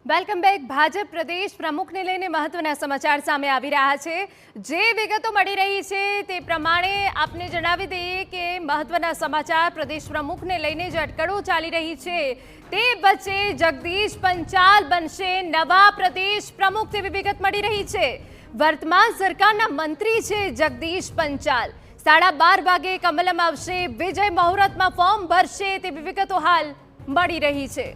Welcome back. Bhajap પ્રદેશ પ્રમુખને લઈને મહત્વના સમાચાર સામે આવી રહ્યા છે। જે વિગતો મળી રહી છે તે પ્રમાણે આપને જણાવી દઈએ કે મહત્વના સમાચાર પ્રદેશ પ્રમુખને લઈને જે અટકળો ચાલી રહી છે તે વચ્ચે જગદીશ પંચાલ બનશે નવા પ્રદેશ પ્રમુખ તેવી વિગત મળી રહી છે। વર્તમાન સરકારના મંત્રી છે જગદીશ પંચાલ। 12:30 વાગે કમલમ આવશે, વિજય મુહૂર્તમાં ફોર્મ ભરશે તેવી વિગતો હાલ મળી રહી છે।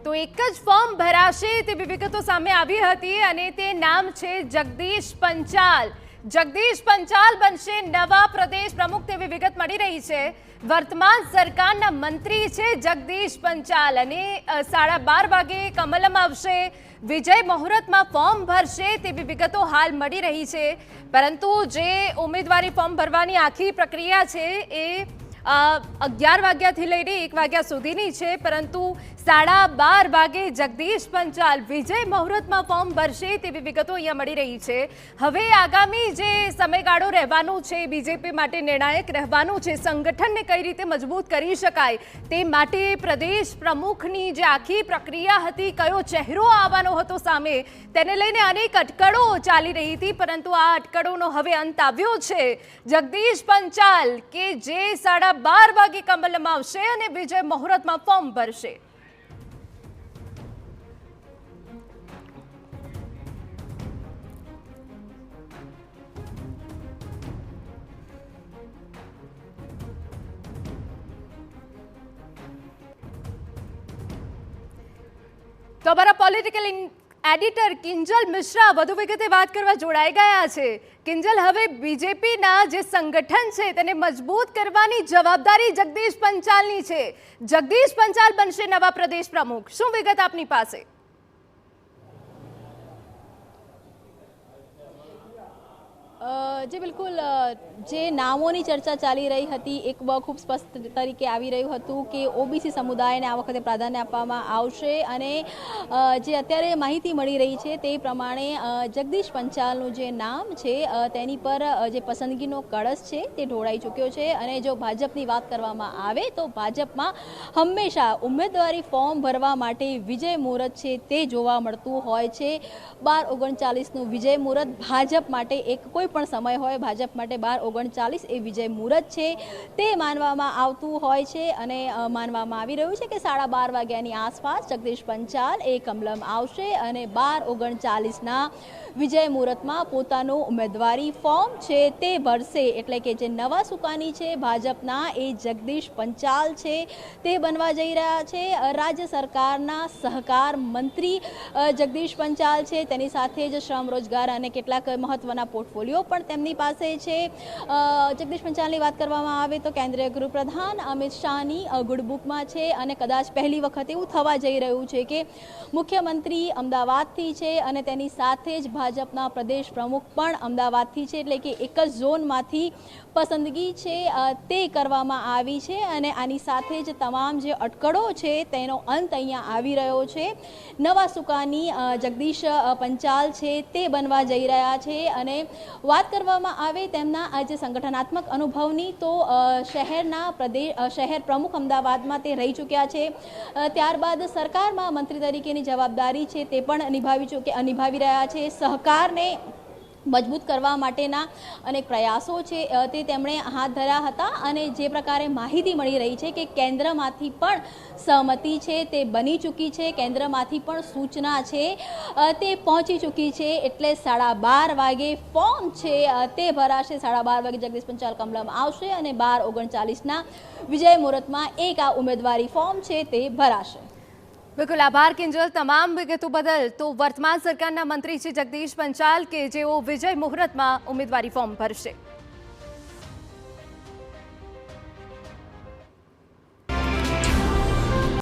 તો એક જ ફોર્મ ભરાશે તેવી વિગતો સામે આવી હતી અને તે નામ છે જગદીશ પંચાલ। જગદીશ પંચાલ બનશે નવા પ્રદેશ પ્રમુખ તેવી વિગત મળી રહી છે। વર્તમાન સરકારના મંત્રી છે જગદીશ પંચાલ અને 12:30 વાગે કમલમ આવશે, વિજય મુહૂર્તમાં ફોર્મ ભરશે તેવી વિગતો હાલ મળી રહી છે। પરંતુ જે ઉમેદવારી ફોર્મ ભરવાની આખી પ્રક્રિયા છે એ 11 વાગ્યાથી લઈને 1 વાગ્યા સુધીની છે, પરંતુ 12:30 વાગે જગદીશ પંચાલ વિજય મુહૂર્તમાં ફોર્મ ભરશે તેવી વિગતો અહીંયા મળી રહી છે। હવે આગામી જે સમયગાળો રહેવાનું છે બીજેપી માટે નિર્ણાયક રહેવાનું છે। સંગઠનને કઈ રીતે મજબૂત કરી શકાય તે માટે પ્રદેશ પ્રમુખની જે આખી પ્રક્રિયા હતી, કયો ચહેરો આવવાનો હતો સામે, તેને લઈને અનેક અટકળો ચાલી રહી હતી, પરંતુ આ અટકળોનો હવે અંત આવ્યો છે। જગદીશ પંચાલ કે જે 12:30 વાગે કમલમ આવશે અને વિજય મુહૂર્તમાં ફોર્મ ભરશે। તો અમારા પોલિટિકલ એડિટર કિંજલ મિશ્રા વધુ વિગતે વાત કરવા જોડાઈ ગયા છે। કિંજલ, હવે બીજેપીના જે સંગઠન છે તેને મજબૂત કરવાની જવાબદારી જગદીશ પંચાલની છે। જગદીશ પંચાલ બનશે નવા પ્રદેશ પ્રમુખ, શું વિગત આપની પાસે? જે બિલકુલ જે નામોની ચર્ચા ચાલી રહી હતી, એક ખૂબ સ્પષ્ટ તરીકે આવી રહ્યું હતું કે ઓબીસી સમુદાયને આ વખતે પ્રાધાન્ય આપવામાં આવશે અને જે અત્યારે માહિતી મળી રહી છે તે પ્રમાણે જગદીશ પંચાલનું જે નામ છે તેની પર જે પસંદગીનો કળશ છે તે ઢોળાઈ ચૂક્યો છે। અને જો ભાજપની વાત કરવામાં આવે તો ભાજપમાં હંમેશા ઉમેદવારી ફોર્મ ભરવા માટે વિજય મુહૂર્ત છે તે જોવા મળતું હોય છે। 12:39નું વિજય મુહૂર્ત ભાજપ માટે એક કોઈ પણ સમય હોય, ભાજપ માટે 12:39 એ વિજય મુહૂર્ત છે તે માનવામાં આવતું હોય છે અને માનવામાં આવી રહ્યું છે કે 12:30 વાગ્યાની આસપાસ જગદીશ પંચાલ એ કમલમ આવશે અને 12:39ના વિજય મુહૂર્તમાં પોતાનું ઉમેદવારી ફોર્મ છે તે ભરશે। એટલે કે જે નવા સુકાની છે ભાજપના એ જગદીશ પંચાલ છે તે બનવા જઈ રહ્યા છે। રાજ્ય સરકારના સહકાર મંત્રી જગદીશ પંચાલ છે, તેની સાથે જ શ્રમ રોજગાર અને કેટલાક મહત્વના પોર્ટફોલિયો પણ તેમની પાસે છે। જગદીશ પંચાલની વાત કરવામાં આવે તો કેન્દ્રીય ગૃહપ્રધાન અમિત શાહની ગુડબુકમાં છે અને કદાચ પહેલી વખત એવું થવા જઈ રહ્યું છે કે મુખ્યમંત્રી અમદાવાદથી છે અને તેની સાથે જ ભાજપના પ્રદેશ પ્રમુખ પણ અમદાવાદથી છે। એટલે કે એક જ ઝોનમાંથી પસંદગી છે તે કરવામાં આવી છે અને આની સાથે જ તમામ જે અટકળો છે તેનો અંત અહીંયા આવી રહ્યો છે। નવા સુકાની જગદીશ પંચાલ છે તે બનવા જઈ રહ્યા છે અને વાત કરવામાં આવે તેમના આજે સંગઠનાત્મક અનુભવની તો શહેર પ્રમુખ અમદાવાદમાં તે રહી ચૂક્યા છે। ત્યારબાદ સરકારમાં મંત્રી તરીકેની જવાબદારી છે તે પણ નિભાવી રહ્યા છે। સહકારને મજબૂત કરવા માટેના અનેક પ્રયાસો છે તે તેમણે હાથ ધર્યા હતા અને જે પ્રકારે માહિતી મળી રહી છે કે કેન્દ્રમાંથી પણ સહમતિ છે તે બની ચૂકી છે, કેન્દ્રમાંથી પણ સૂચના છે તે પહોંચી ચૂકી છે। એટલે 12:30 વાગે ફોર્મ છે તે ભરાશે। 12:30 વાગે જગદીશ પંચાલ કમલમ આવશે અને 12:39ના વિજય મુહૂર્તમાં એક આ ઉમેદવારી ફોર્મ છે તે ભરાશે। બિલકુલ આભાર કિંજલ તમામ વિગતો બદલ। તો વર્તમાન સરકારના મંત્રી છે જગદીશ પંચાલ કે જેઓ વિજય મુહૂર્તમાં ઉમેદવારી ફોર્મ ભરશે।